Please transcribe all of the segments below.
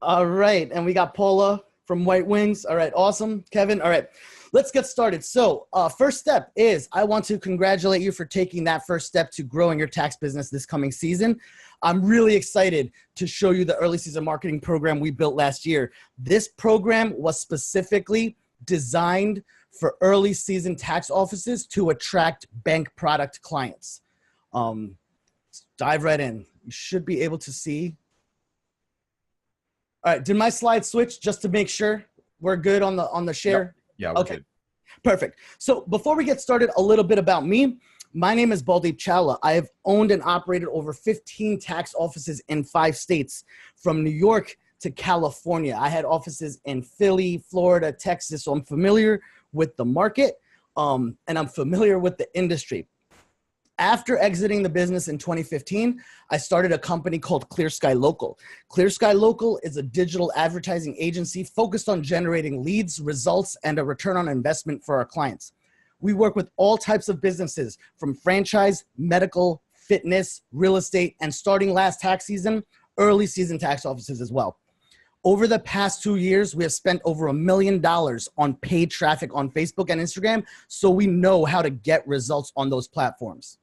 All right. And we got Paula from White Wings. All right. Awesome. Kevin. All right. Let's get started. So first step is I want to congratulate you for taking that first step to growing your tax business this coming season. I'm really excited to show you the early season marketing program we built last year. This program was specifically designed for early season tax offices to attract bank product clients. Dive right in. You should be able to see. All right, did my slide switch just to make sure we're good on the share? Yep. Yeah, we're good. Perfect. So before we get started, a little bit about me. My name is Baldeep Chawla. I have owned and operated over 15 tax offices in 5 states, from New York to California. I had offices in Philly, Florida, Texas, so I'm familiar with the market and I'm familiar with the industry. After exiting the business in 2015, I started a company called Clear Sky Local. Clear Sky Local is a digital advertising agency focused on generating leads, results, and a return on investment for our clients. We work with all types of businesses, from franchise, medical, fitness, real estate, and starting last tax season, early season tax offices as well. Over the past 2 years, we have spent over $1 million on paid traffic on Facebook and Instagram, so we know how to get results on those platforms.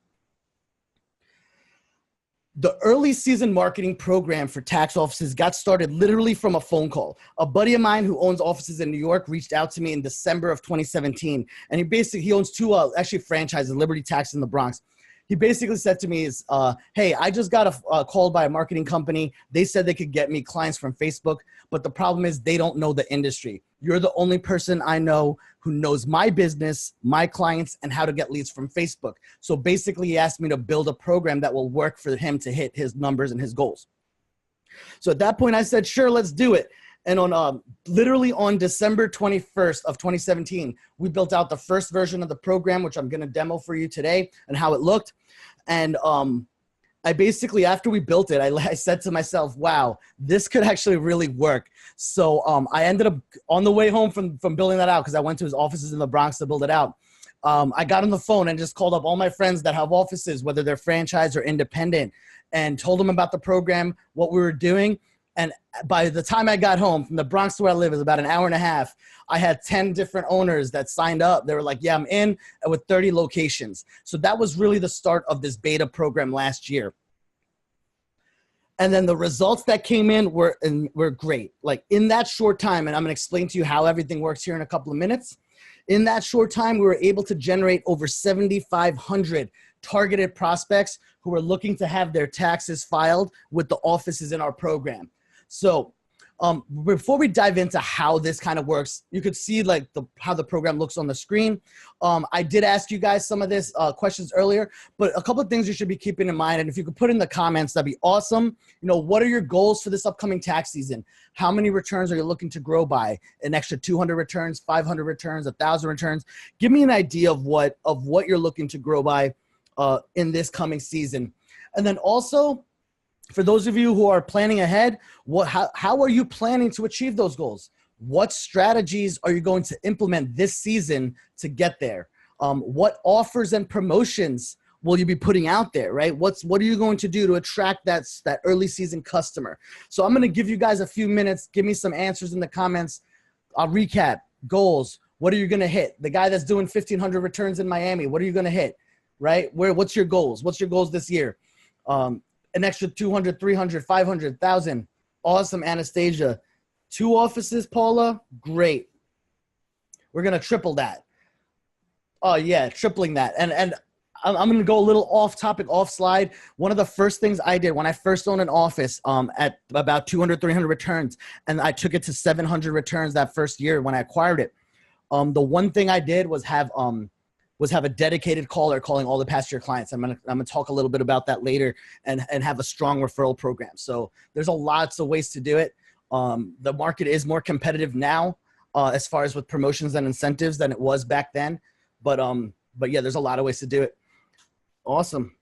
The early season marketing program for tax offices got started literally from a phone call. A buddy of mine who owns offices in New York reached out to me in December of 2017. And he owns 2 actually franchises, Liberty Tax in the Bronx. He basically said to me is, hey, I just got a call by a marketing company. They said they could get me clients from Facebook, but the problem is they don't know the industry. You're the only person I know who knows my business, my clients, and how to get leads from Facebook. So basically he asked me to build a program that will work for him to hit his numbers and his goals. So at that point I said, sure, let's do it. And on literally on December 21st of 2017, we built out the first version of the program, which I'm going to demo for you today and how it looked. And I basically, after we built it, I said to myself, wow, this could actually really work. So I ended up on the way home from building that out, because I went to his offices in the Bronx to build it out. I got on the phone and just called up all my friends that have offices, whether they're franchise or independent, and told them about the program, what we were doing. And by the time I got home from the Bronx to where I live is about an hour and a half, I had 10 different owners that signed up. They were like, yeah, I'm in, with 30 locations. So that was really the start of this beta program last year. And then the results that came in were great. Like in that short time, and I'm gonna explain to you how everything works here in a couple of minutes. In that short time, we were able to generate over 7,500 targeted prospects who were looking to have their taxes filed with the offices in our program. So before we dive into how this kind of works, you could see like how the program looks on the screen. I did ask you guys some of this questions earlier, but a couple of things you should be keeping in mind. And if you could put in the comments, that'd be awesome. You know, what are your goals for this upcoming tax season? How many returns are you looking to grow by? An extra 200 returns, 500 returns, 1,000 returns? Give me an idea of what you're looking to grow by in this coming season. And then also, for those of you who are planning ahead, how are you planning to achieve those goals? What strategies are you going to implement this season to get there? What offers and promotions will you be putting out there, right? What are you going to do to attract that early season customer? So I'm going to give you guys a few minutes. Give me some answers in the comments. I'll recap. Goals. What are you going to hit? The guy that's doing 1,500 returns in Miami, what are you going to hit, right? What's your goals? What's your goals this year? An extra 200, 300, 500, 1,000. Awesome, Anastasia. 2 offices, Paula? Great. We're going to triple that. Oh, yeah, tripling that. And I'm going to go a little off topic, off slide. One of the first things I did when I first owned an office at about 200, 300 returns, and I took it to 700 returns that first year when I acquired it. The one thing I did was have a dedicated caller calling all the past year clients. I'm gonna talk a little bit about that later, and have a strong referral program. So there's lots of ways to do it. The market is more competitive now as far as with promotions and incentives than it was back then. But yeah, there's a lot of ways to do it. Awesome.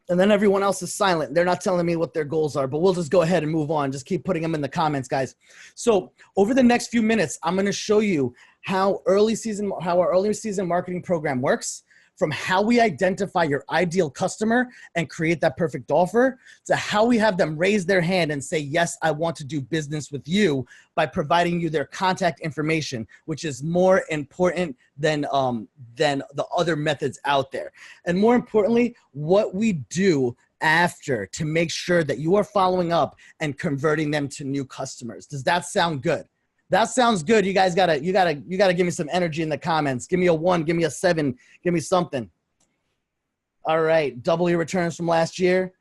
And then everyone else is silent. They're not telling me what their goals are, but we'll just go ahead and move on. Just keep putting them in the comments, guys. So over the next few minutes, I'm going to show you how our early season marketing program works from how we identify your ideal customer and create that perfect offer to how we have them raise their hand and say, yes, I want to do business with you by providing you their contact information, which is more important than the other methods out there. And more importantly, what we do after to make sure that you are following up and converting them to new customers. Does that sound good? That sounds good. You guys gotta give me some energy in the comments. Give me a 1, give me a 7, give me something. All right, double your returns from last year.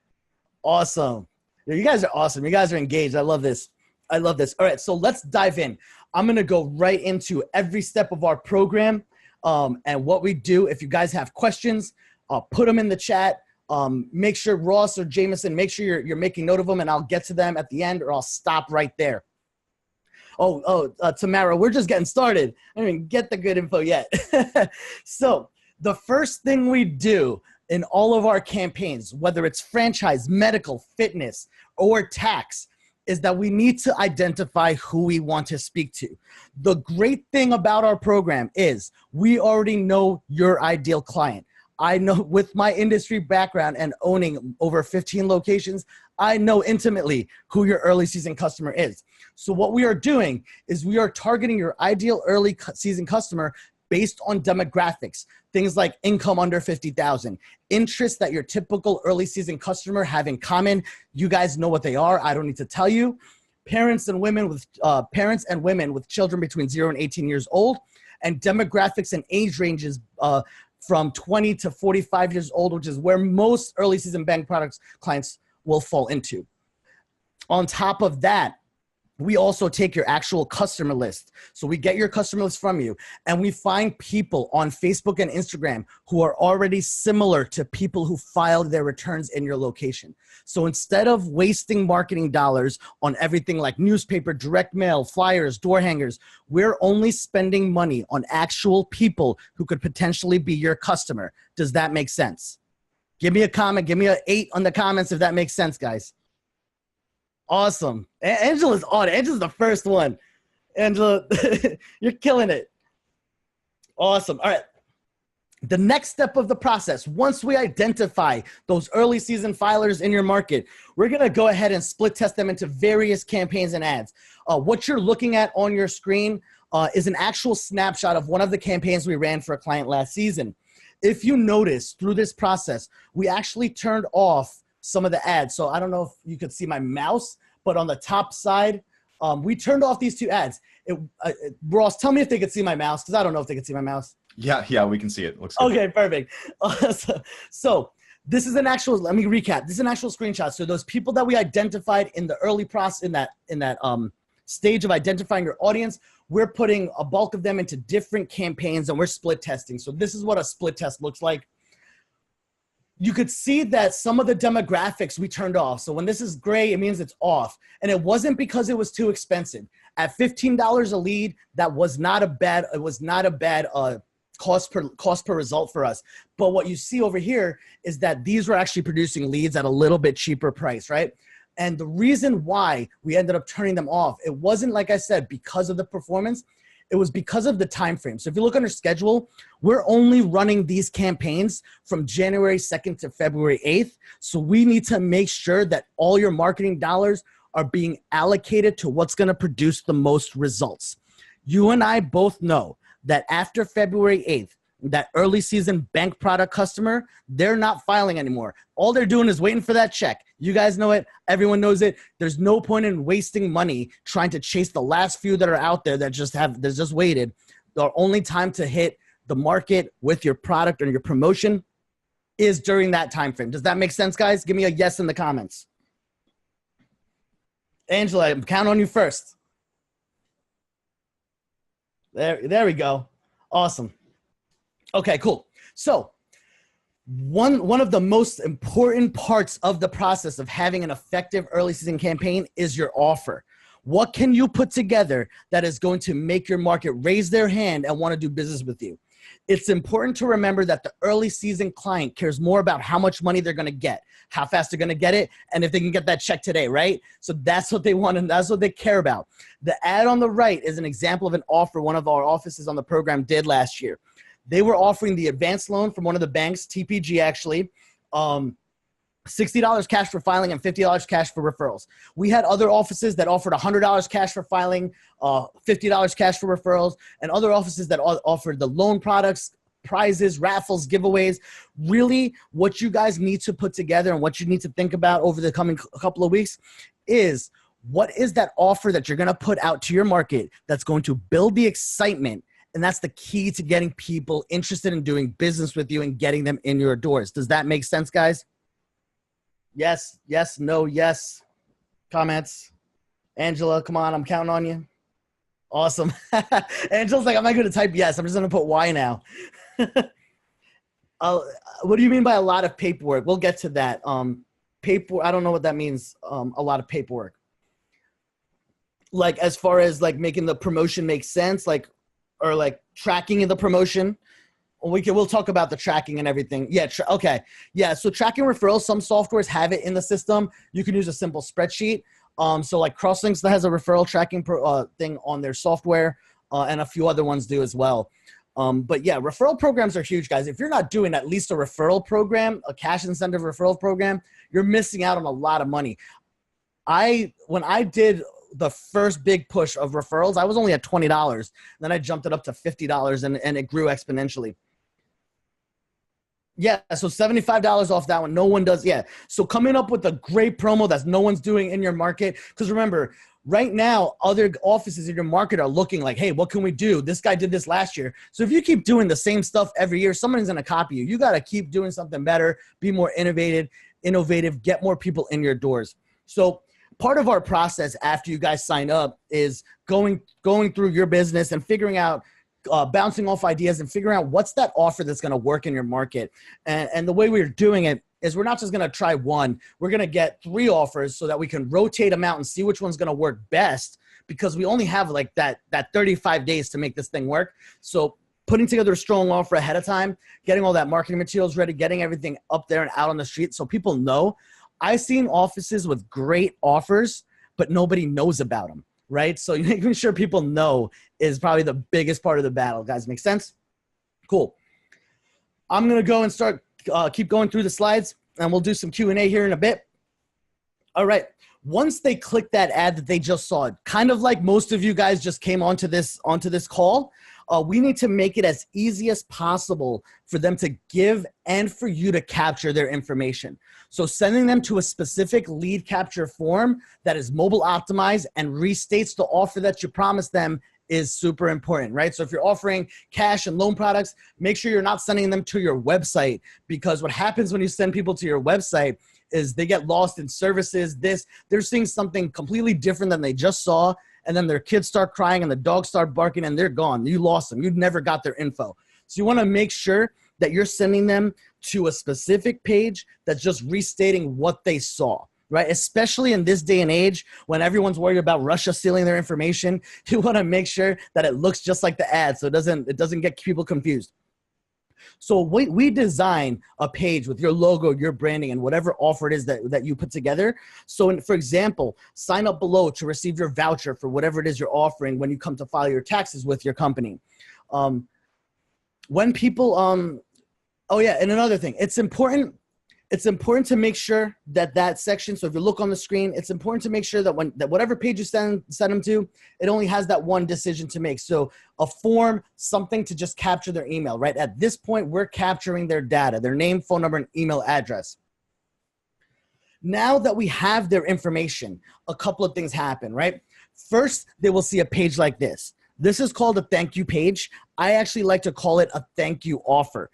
Awesome. You guys are awesome. You guys are engaged. I love this. I love this. All right, so let's dive in. I'm gonna go right into every step of our program and what we do. If you guys have questions, put them in the chat. Make sure Ross or Jameson, make sure you're making note of them, and I'll get to them at the end, or I'll stop right there. Tamara, we're just getting started. I didn't even get the good info yet. So the first thing we do in all of our campaigns, whether it's franchise, medical, fitness, or tax, is that we need to identify who we want to speak to. The great thing about our program is we already know your ideal client. I know, with my industry background and owning over 15 locations, I know intimately who your early season customer is. So what we are doing is we are targeting your ideal early season customer based on demographics, things like income under 50,000, interests that your typical early season customer have in common. You guys know what they are. I don't need to tell you. Parents and women with children between 0 and 18 years old, and demographics and age ranges from 20 to 45 years old, which is where most early season bank products clients will fall into. On top of that, we also take your actual customer list. So we get your customer list from you, and we find people on Facebook and Instagram who are already similar to people who filed their returns in your location. So instead of wasting marketing dollars on everything like newspaper, direct mail, flyers, door hangers, we're only spending money on actual people who could potentially be your customer. Does that make sense? Give me a comment. Give me an 8 on the comments if that makes sense, guys. Awesome. Angela's on it. Angela's the first one. Angela, you're killing it. Awesome. All right. The next step of the process, once we identify those early season filers in your market, we're going to go ahead and split test them into various campaigns and ads. What you're looking at on your screen is an actual snapshot of one of the campaigns we ran for a client last season. If you notice through this process, we actually turned off some of the ads. So I don't know if you could see my mouse, but on the top side, we turned off these 2 ads. Ross, tell me if they could see my mouse, because I don't know if they could see my mouse. Yeah, we can see it. Looks good. Okay, perfect. So this is an actual, let me recap. This is an actual screenshot. So those people that we identified in the early process, in that stage of identifying your audience, we're putting a bulk of them into different campaigns, and we're split testing. So this is what a split test looks like. You could see that some of the demographics we turned off. So when this is gray, it means it's off. And it wasn't because it was too expensive. At $15 a lead, that was not a bad, cost per result for us. But what you see over here is that these were actually producing leads at a little bit cheaper price, right? And the reason why we ended up turning them off, it wasn't, like I said, because of the performance. It was because of the time frame. So if you look on our schedule, we're only running these campaigns from January 2nd to February 8th. So we need to make sure that all your marketing dollars are being allocated to what's going to produce the most results. You and I both know that after February 8th, that early season bank product customer, they're not filing anymore. All they're doing is waiting for that check. You guys know it. Everyone knows it. There's no point in wasting money trying to chase the last few that are out there that just waited. The only time to hit the market with your product or your promotion is during that time frame. Does that make sense, guys? Give me a yes in the comments. Angela, I'm counting on you first. There we go. Awesome. Okay, cool. So one of the most important parts of the process of having an effective early season campaign is your offer. What can you put together that is going to make your market raise their hand and want to do business with you? It's important to remember that the early season client cares more about how much money they're going to get, how fast they're going to get it, and if they can get that check today, right? So that's what they want and that's what they care about. The ad on the right is an example of an offer one of our offices on the program did last year. They were offering the advanced loan from one of the banks, TPG actually, $60 cash for filing and $50 cash for referrals. We had other offices that offered $100 cash for filing, $50 cash for referrals, and other offices that offered the loan products, prizes, raffles, giveaways. Really, what you guys need to put together and what you need to think about over the coming couple of weeks is, what is that offer that you're going to put out to your market that's going to build the excitement? And that's the key to getting people interested in doing business with you and getting them in your doors. Does that make sense, guys? Yes, yes, no, yes. Comments. Angela, come on, I'm counting on you. Awesome. Angela's like, I'm not going to type yes. I'm just going to put Y now. What do you mean by a lot of paperwork? We'll get to that. Paper. I don't know what that means. A lot of paperwork. Like as far as like making the promotion make sense, like, or like tracking in the promotion. We'll talk about the tracking and everything. Yeah. Okay. Yeah. So tracking referrals, some softwares have it in the system. You can use a simple spreadsheet. So like Crosslinks that has a referral tracking thing on their software, and a few other ones do as well. But yeah, referral programs are huge, guys. If you're not doing at least a referral program, a cash incentive referral program, you're missing out on a lot of money. When I did the first big push of referrals, I was only at $20. Then I jumped it up to $50 and it grew exponentially. Yeah, so $75 off that one. No one does. Yeah. So coming up with a great promo that no one's doing in your market. Because remember, right now, other offices in your market are looking like, hey, what can we do? This guy did this last year. So if you keep doing the same stuff every year, someone's going to copy you. You got to keep doing something better, be more innovative, get more people in your doors. So part of our process after you guys sign up is going through your business and figuring out, bouncing off ideas and figuring out what's that offer that's going to work in your market. And the way we're doing it is we're not just going to try one. We're going to get 3 offers so that we can rotate them out and see which one's going to work best, because we only have like that 35 days to make this thing work. So putting together a strong offer ahead of time, getting all that marketing materials ready, getting everything up there and out on the street so people know. I've seen offices with great offers, but nobody knows about them. Right? So making sure people know is probably the biggest part of the battle, guys. Make sense? Cool. I'm going to go and start, keep going through the slides, and we'll do some Q&A here in a bit. All right. Once they click that ad that they just saw, kind of like most of you guys just came onto this call, we need to make it as easy as possible for them to give and for you to capture their information. So sending them to a specific lead capture form that is mobile optimized and restates the offer that you promised them is super important, right? So if you're offering cash and loan products, make sure you're not sending them to your website, because what happens when you send people to your website is they get lost in services. They're seeing something completely different than they just saw. And then their kids start crying and the dogs start barking and they're gone. You lost them. You never got their info. So you want to make sure that you're sending them to a specific page that's just restating what they saw, right? Especially in this day and age when everyone's worried about Russia stealing their information, you want to make sure that it looks just like the ad so it doesn't get people confused. So we design a page with your logo, your branding, and whatever offer it is that you put together. So for example, sign up below to receive your voucher for whatever it is you're offering when you come to file your taxes with your company. When people, oh yeah, and another thing, it's important to make sure that section, so if you look on the screen, it's important to make sure that whatever page you send them to, it only has that one decision to make. So a form, something to just capture their email, right? At this point, we're capturing their data, their name, phone number, and email address. Now that we have their information, a couple of things happen, right? First, they will see a page like this. This is called a thank you page. I actually like to call it a thank you offer.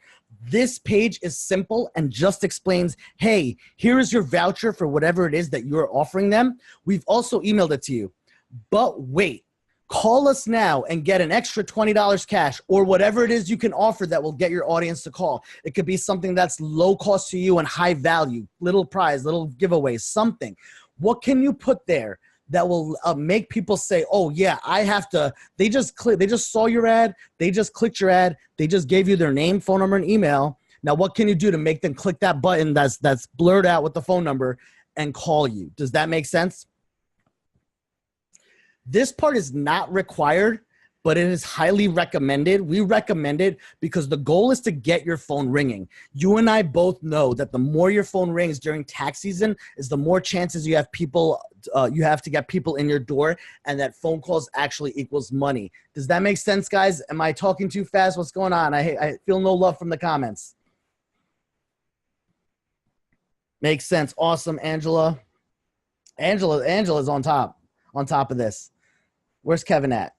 This page is simple and just explains, hey, here is your voucher for whatever it is that you're offering them. We've also emailed it to you. But wait, call us now and get an extra $20 cash or whatever it is you can offer that will get your audience to call. It could be something that's low cost to you and high value, little prize, little giveaway, something. What can you put there that will make people say, oh yeah, I have to, they just saw your ad, they just clicked your ad, they just gave you their name, phone number, and email. Now what can you do to make them click that button that's blurred out with the phone number and call you? Does that make sense? This part is not required but it is highly recommended. We recommend it because the goal is to get your phone ringing. You and I both know that the more your phone rings during tax season is the more chances you have you have to get people in your door, and that phone calls actually equals money. Does that make sense, guys? Am I talking too fast? What's going on? I feel no love from the comments. Makes sense. Awesome, Angela. Angela's on top of this. Where's Kevin at?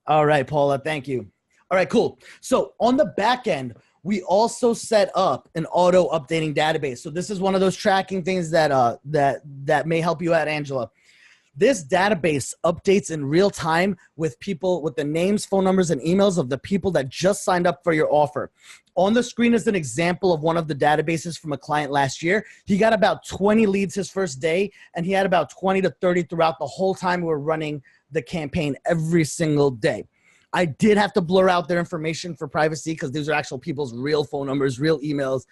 All right, Paula, thank you. All right, cool. So on the back end, we also set up an auto updating database. So this is one of those tracking things that that may help you out, Angela. This database updates in real time with people with the names, phone numbers, and emails of the people that just signed up for your offer. On the screen is an example of one of the databases from a client last year. He got about 20 leads his first day, and he had about 20 to 30 throughout the whole time we were running the campaign every single day. I did have to blur out their information for privacy because these are actual people's real phone numbers, real emails.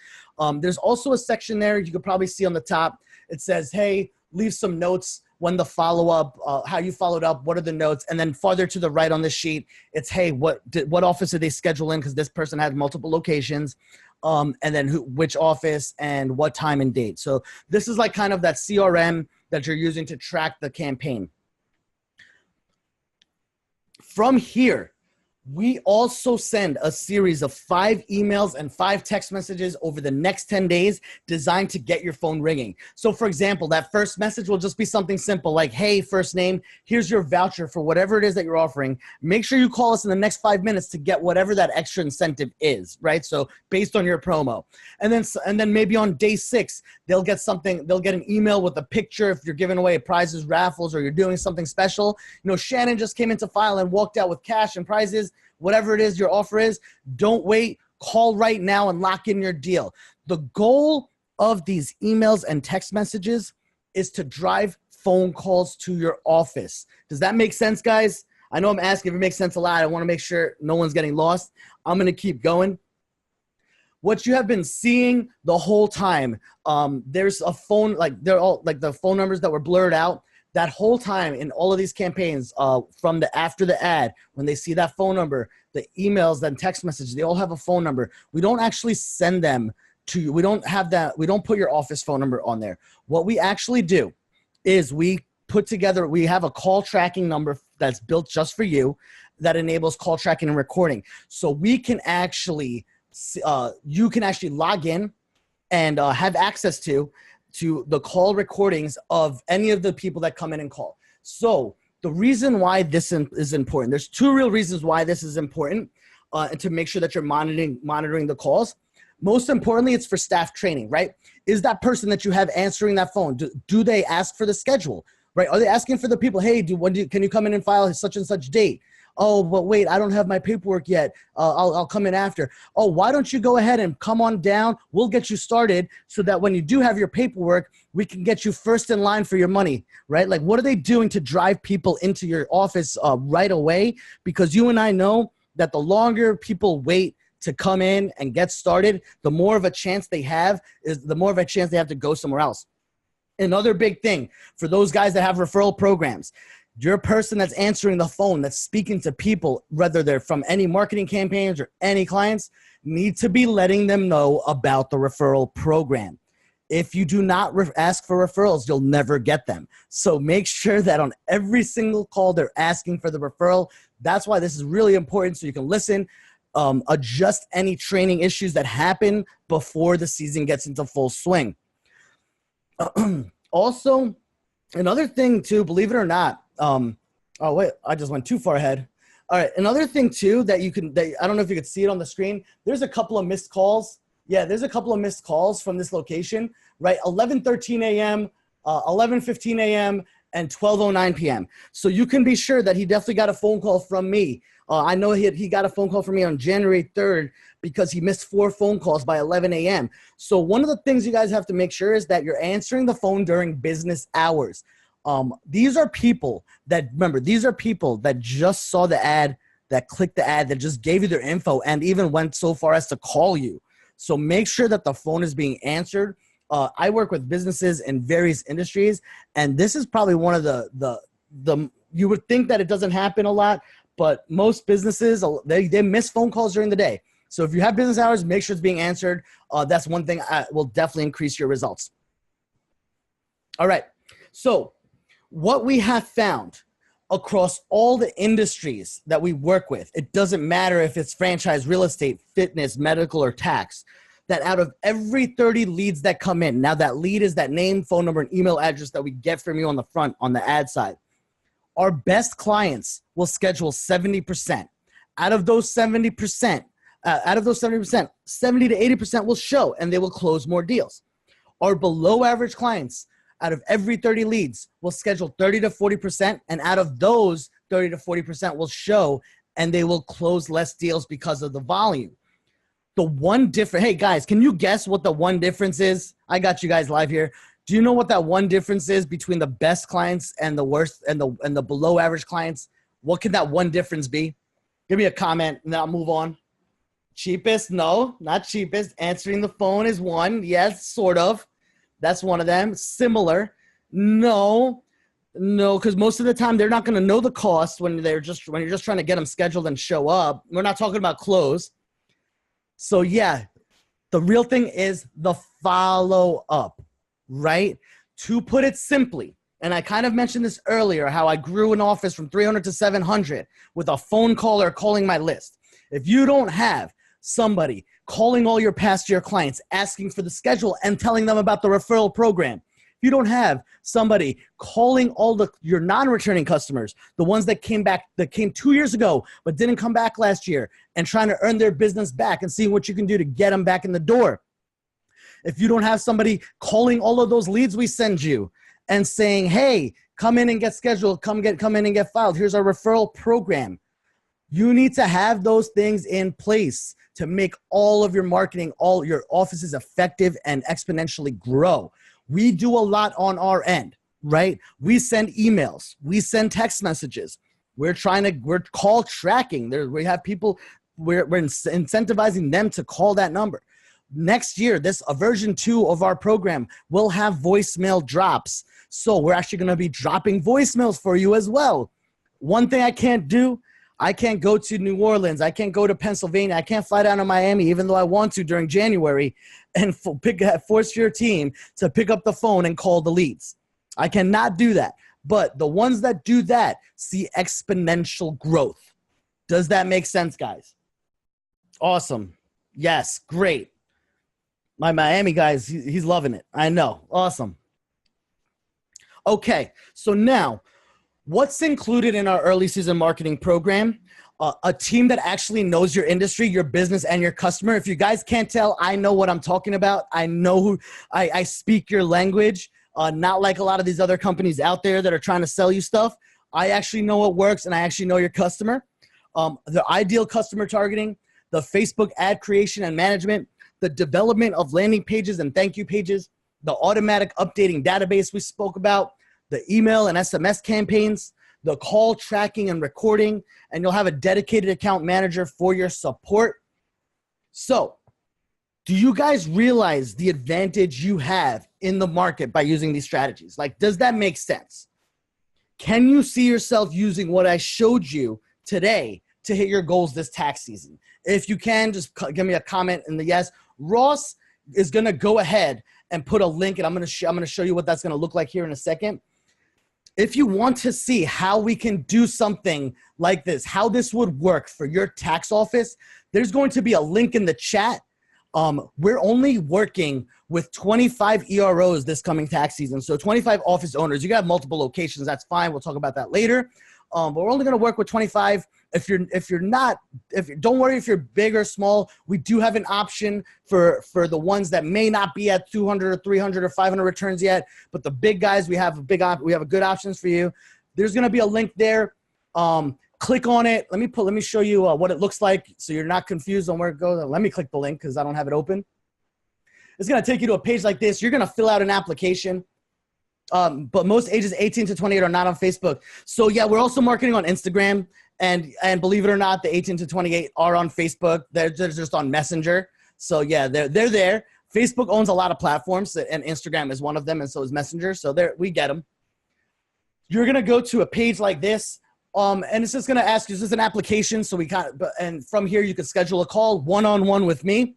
There's also a section there you could probably see on the top. It says, hey, leave some notes when the follow-up, how you followed up, what are the notes? And then farther to the right on the sheet, it's, hey, what office did they schedule in? Because this person had multiple locations. And then which office and what time and date. So this is like kind of that CRM that you're using to track the campaign. From here, we also send a series of 5 emails and 5 text messages over the next 10 days designed to get your phone ringing. So for example, that first message will just be something simple like, hey, first name, here's your voucher for whatever it is that you're offering. Make sure you call us in the next 5 minutes to get whatever that extra incentive is, right? So based on your promo. And then maybe on day 6, they'll get an email with a picture if you're giving away prizes, raffles, or you're doing something special. You know, Shannon just came into file and walked out with cash and prizes. Whatever it is your offer is, don't wait. Call right now and lock in your deal. The goal of these emails and text messages is to drive phone calls to your office. Does that make sense, guys? I know I'm asking if it makes sense a lot. I want to make sure no one's getting lost. I'm going to keep going. What you have been seeing the whole time, there's a phone, like they're all like the phone numbers that were blurred out. That whole time in all of these campaigns, from after the ad, when they see that phone number, the emails, then text messages, they all have a phone number. We don't actually send them to you. We don't have that. We don't put your office phone number on there. What we actually do is we have a call tracking number that's built just for you that enables call tracking and recording. So we can actually, you can actually log in and have access to the call recordings of any of the people that come in and call. So the reason why this is important, there's 2 real reasons why this is important, to make sure that you're monitoring the calls. Most importantly, it's for staff training, right? Is that person that you have answering that phone, do they ask for the schedule, right? Are they asking for the people, hey, can you come in and file such and such date? Oh, but wait, I don't have my paperwork yet. I'll come in after. Oh, why don't you go ahead and come on down? We'll get you started so that when you do have your paperwork, we can get you first in line for your money, right? Like, what are they doing to drive people into your office right away? Because you and I know that the longer people wait to come in and get started, the more of a chance they have to go somewhere else. Another big thing for those guys that have referral programs, your person that's answering the phone, that's speaking to people, whether they're from any marketing campaigns or any clients, need to be letting them know about the referral program. If you do not ask for referrals, you'll never get them. So make sure that on every single call, they're asking for the referral. That's why this is really important, so you can listen, adjust any training issues that happen before the season gets into full swing. Also, another thing too, believe it or not, oh wait, I just went too far ahead. All right, another thing too that I don't know if you could see it on the screen. There's a couple of missed calls. Yeah, there's a couple of missed calls from this location, right? 11:13 a.m., 11:15 a.m., and 12:09 p.m. So you can be sure that he definitely got a phone call from me. I know he got a phone call from me on January 3rd because he missed 4 phone calls by 11 a.m. So one of the things you guys have to make sure is that you're answering the phone during business hours. These are people that just saw the ad, that clicked the ad, that just gave you their info and even went so far as to call you. So make sure that the phone is being answered. I work with businesses in various industries, and this is probably one of the you would think that it doesn't happen a lot, but most businesses, they miss phone calls during the day. So if you have business hours, make sure it's being answered. That's one thing will definitely increase your results. All right. So what we have found across all the industries that we work with, it doesn't matter if it's franchise, real estate, fitness, medical, or tax, that out of every 30 leads that come in, now that lead is that name, phone number, and email address that we get from you on the front, on the ad side. Our best clients will schedule 70%. Out of those 70%, 70 to 80% will show, and they will close more deals. Our below average clients, out of every 30 leads, will schedule 30 to 40%, and out of those 30 to 40% will show, and they will close less deals because of the volume. The one difference, hey guys, can you guess what the one difference is? I got you guys live here. Do you know what that one difference is between the best clients and the worst and the below average clients? What could that one difference be? Give me a comment and then I'll move on. Cheapest? No, not cheapest. Answering the phone is one. Yes, sort of. That's one of them. Similar? No, because most of the time they're not going to know the cost when you're just trying to get them scheduled and show up. We're not talking about close. So yeah, the real thing is the follow up, right? To put it simply, and I kind of mentioned this earlier, how I grew an office from 300 to 700 with a phone call or calling my list. If you don't have somebody calling all your past year clients, asking for the schedule and telling them about the referral program, if you don't have somebody calling all your non-returning customers, the ones that came 2 years ago but didn't come back last year, and trying to earn their business back and seeing what you can do to get them back in the door. If you don't have somebody calling all of those leads we send you and saying, hey, come in and get scheduled, come in and get filed, here's our referral program. You need to have those things in place to make all of your marketing, all your offices effective and exponentially grow. We do a lot on our end, right? We send emails, we send text messages. We're call tracking. We have people, we're incentivizing them to call that number. Next year, a version 2 of our program will have voicemail drops. So we're actually going to be dropping voicemails for you as well. One thing I can't do, I can't go to New Orleans. I can't go to Pennsylvania. I can't fly down to Miami, even though I want to during January, and force your team to pick up the phone and call the leads. I cannot do that. But the ones that do that see exponential growth. Does that make sense, guys? Awesome. Yes, great. My Miami guys, he's loving it. I know. Awesome. Okay, so now, what's included in our early season marketing program? A team that actually knows your industry, your business, and your customer. If you guys can't tell, I know what I'm talking about. I know I speak your language, not like a lot of these other companies out there that are trying to sell you stuff. I actually know what works, and I actually know your customer. The ideal customer targeting, the Facebook ad creation and management, the development of landing pages and thank you pages, the automatic updating database we spoke about, the email and SMS campaigns, the call tracking and recording, and you'll have a dedicated account manager for your support. So, do you guys realize the advantage you have in the market by using these strategies? Like, does that make sense? Can you see yourself using what I showed you today to hit your goals this tax season? If you can, just give me a comment in the yes. Ross is going to go ahead and put a link, and I'm going to show you what that's going to look like here in a second. If you want to see how we can do something like this, how this would work for your tax office, there's going to be a link in the chat. We're only working with 25 EROs this coming tax season. So 25 office owners. You can have multiple locations. That's fine. We'll talk about that later. But we're only going to work with 25. Don't worry if you're big or small. We do have an option for the ones that may not be at 200 or 300 or 500 returns yet. But the big guys, we have good options for you. There's going to be a link there. Click on it. Let me show you what it looks like so you're not confused on where it goes. Let me click the link because I don't have it open. It's going to take you to a page like this. You're going to fill out an application. But most ages 18 to 28 are not on Facebook. So yeah, we're also marketing on Instagram. And believe it or not, the 18 to 28 are on Facebook. They're just on Messenger. So yeah, they're there. Facebook owns a lot of platforms, and Instagram is one of them, and so is Messenger. So we get them. you're going to go to a page like this. And it's just going to ask you, this is an application. So and from here you can schedule a call one-on-one with me.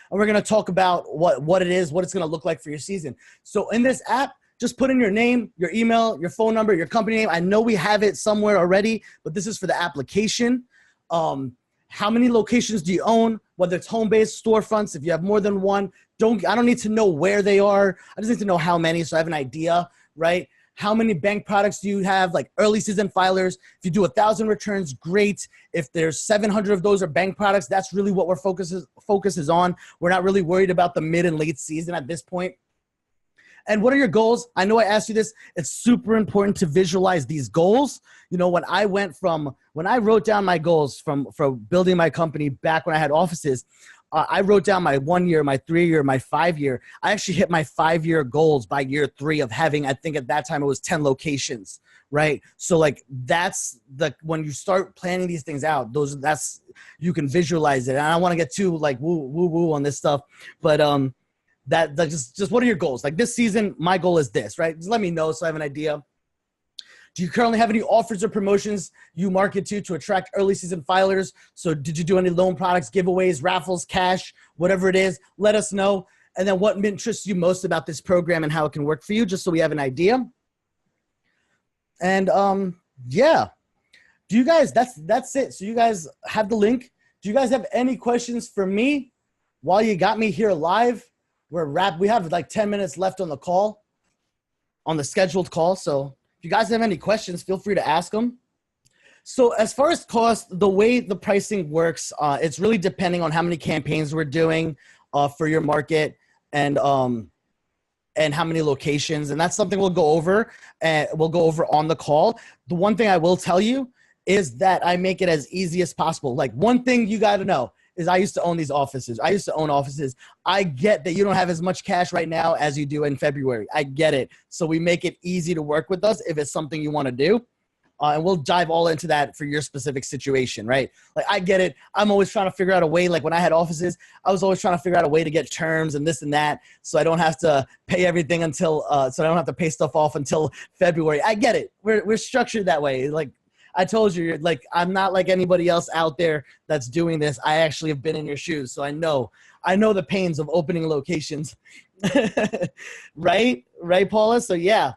And we're going to talk about what it is, what it's going to look like for your season. So in this app, just put in your name, your email, your phone number, your company name. I know we have it somewhere already, but this is for the application. How many locations do you own? Whether it's home-based, storefronts, if you have more than one, I don't need to know where they are. I just need to know how many, so I have an idea, right? How many bank products do you have, like early season filers? If you do 1,000 returns, great. If there's 700 of those are bank products, that's really what we're focus is on. We're not really worried about the mid and late season at this point. And what are your goals? I know I asked you this. It's super important to visualize these goals. You know, when I wrote down my goals for building my company back when I had offices, I wrote down my 1 year, my 3 year, my 5 year. I actually hit my 5-year goals by year 3 of having, I think at that time it was 10 locations, right? So like when you start planning these things out, you can visualize it. And I don't want to get too like woo on this stuff, but just what are your goals? Like this season, my goal is this, right? Just let me know so I have an idea. Do you currently have any offers or promotions you market to attract early season filers? So did you do any loan products, giveaways, raffles, cash, whatever it is? Let us know. And then what interests you most about this program and how it can work for you, just so we have an idea. And yeah, do you guys, that's it. So you guys have the link. Do you guys have any questions for me while you got me here live? We have like 10 minutes left on the call, on the scheduled call. So if you guys have any questions, feel free to ask them. So as far as cost, the way the pricing works, it's really depending on how many campaigns we're doing for your market and how many locations. And that's something we'll go over on the call. The one thing I will tell you is that I make it as easy as possible. Like one thing you got to know is I used to own these offices. I used to own offices. I get that you don't have as much cash right now as you do in February. I get it. So we make it easy to work with us if it's something you want to do. And we'll dive all into that for your specific situation, right? Like I get it. I'm always trying to figure out a way. Like when I had offices, I was always trying to figure out a way to get terms and this and that. So I don't have to pay everything until, so I don't have to pay stuff off until February. I get it. We're structured that way. Like, I told you, like, I'm not like anybody else out there that's doing this. I actually have been in your shoes. So I know the pains of opening locations. Right, Paula? So yeah,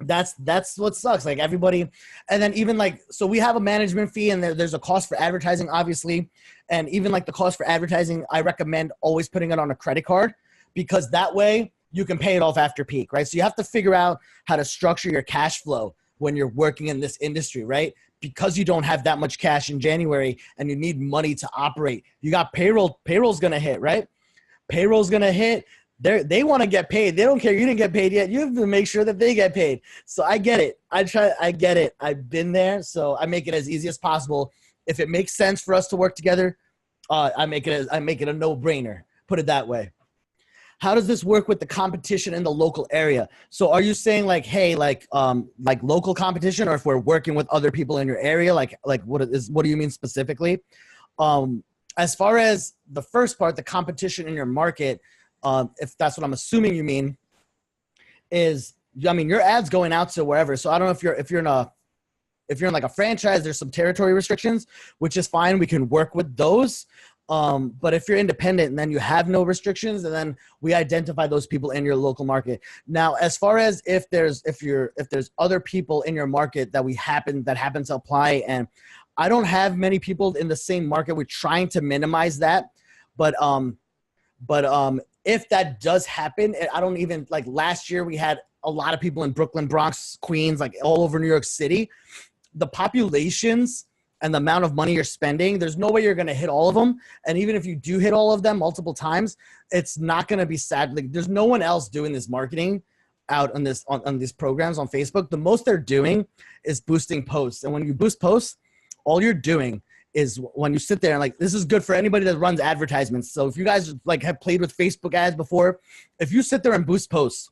that's what sucks. Like everybody, and then even like, so we have a management fee and there's a cost for advertising, obviously. And even like the cost for advertising, I recommend always putting it on a credit card because that way you can pay it off after peak, right? So you have to figure out how to structure your cash flow when you're working in this industry, right? Because you don't have that much cash in January and you need money to operate. You got payroll's gonna hit, right? Payroll's gonna hit. They want to get paid. They don't care you didn't get paid yet. You have to make sure that they get paid. So I get it. I get it. I've been there. So I make it as easy as possible. If it makes sense for us to work together, I make it a no-brainer. Put it that way. How does this work with the competition in the local area? So are you saying like, hey, like local competition, or if we're working with other people in your area, like what do you mean specifically? As far as the first part, the competition in your market, if that's what I'm assuming you mean, is, I mean, your ad's going out to wherever. So I don't know if you're in like a franchise, there's some territory restrictions, which is fine. We can work with those. But if you're independent and then you have no restrictions, and then we identify those people in your local market. Now, as far as if there's other people in your market that happen to apply, and I don't have many people in the same market, we're trying to minimize that. But if that does happen, I don't even, like last year we had a lot of people in Brooklyn, Bronx, Queens, like all over New York City. The populations and the amount of money you're spending, there's no way you're going to hit all of them. And even if you do hit all of them multiple times, it's not going to be sad. Like, there's no one else doing this marketing out on these programs on Facebook. The most they're doing is boosting posts. And when you boost posts, all you're doing is when you sit there and like, this is good for anybody that runs advertisements. So if you guys like have played with Facebook ads before, if you sit there and boost posts,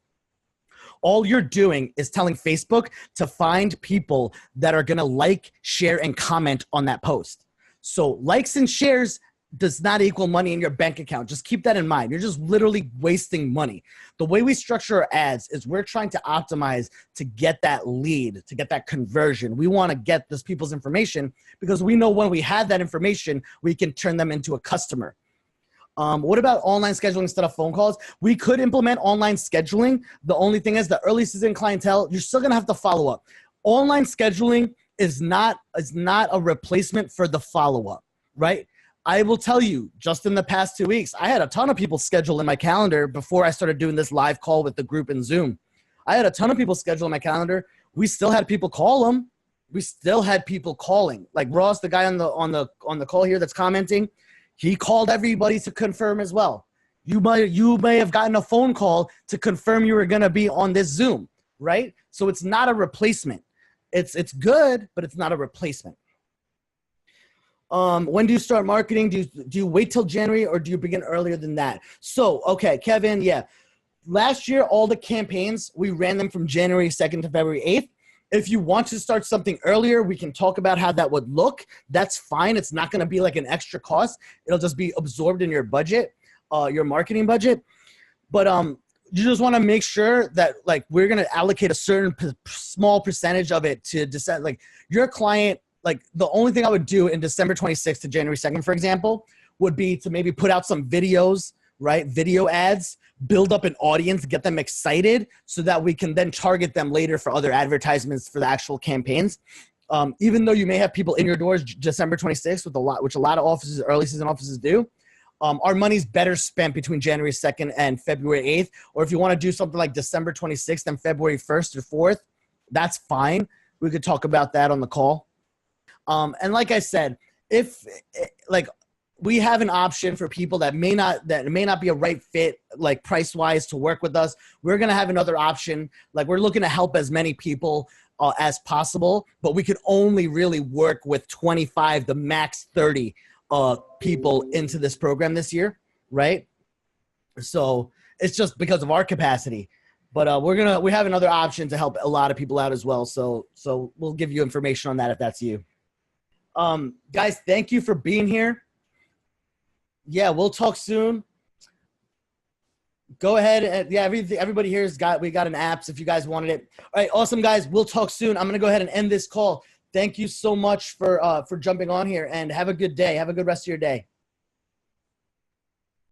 all you're doing is telling Facebook to find people that are going to like, share, and comment on that post. So likes and shares does not equal money in your bank account. Just keep that in mind. You're just literally wasting money. The way we structure our ads is we're trying to optimize to get that lead, to get that conversion. We want to get this people's information because we know when we have that information, we can turn them into a customer. What about online scheduling instead of phone calls? We could implement online scheduling. The only thing is the early season clientele, you're still going to have to follow up. Online scheduling is not a replacement for the follow-up, right? I will tell you, just in the past 2 weeks, I had a ton of people scheduled in my calendar before I started doing this live call with the group in Zoom. I had a ton of people scheduled in my calendar. We still had people call them. We still had people calling. Like Ross, the guy on the call here that's commenting, he called everybody to confirm as well. You may have gotten a phone call to confirm you were going to be on this Zoom, right? So it's not a replacement. It's good, but it's not a replacement. When do you start marketing? Do you wait till January or do you begin earlier than that? So, okay, Kevin, yeah. Last year, all the campaigns, we ran them from January 2nd to February 8th. If you want to start something earlier, we can talk about how that would look. That's fine. It's not going to be like an extra cost. It'll just be absorbed in your budget, your marketing budget. But you just want to make sure that like we're going to allocate a certain small percentage of it to decide like your client. Like the only thing I would do in December 26th to January 2nd, for example, would be to maybe put out some videos, right? Video ads, build up an audience, get them excited so that we can then target them later for other advertisements for the actual campaigns. Even though you may have people in your doors December 26th which a lot of offices, early season offices do, our money's better spent between January 2nd and February 8th. Or if you want to do something like December 26th and February 1st or 4th, that's fine. We could talk about that on the call. And like I said, if like we have an option for people that may not be a right fit, like price wise to work with us, we're going to have another option. Like we're looking to help as many people as possible, but we could only really work with 25, the max 30 people into this program this year. Right. So it's just because of our capacity, but we have another option to help a lot of people out as well. So we'll give you information on that if that's you. Guys, thank you for being here. Yeah, we'll talk soon. Go ahead and yeah, everybody here we got an app so if you guys wanted it. All right, awesome guys. We'll talk soon. I'm gonna go ahead and end this call. Thank you so much for jumping on here and have a good day. Have a good rest of your day.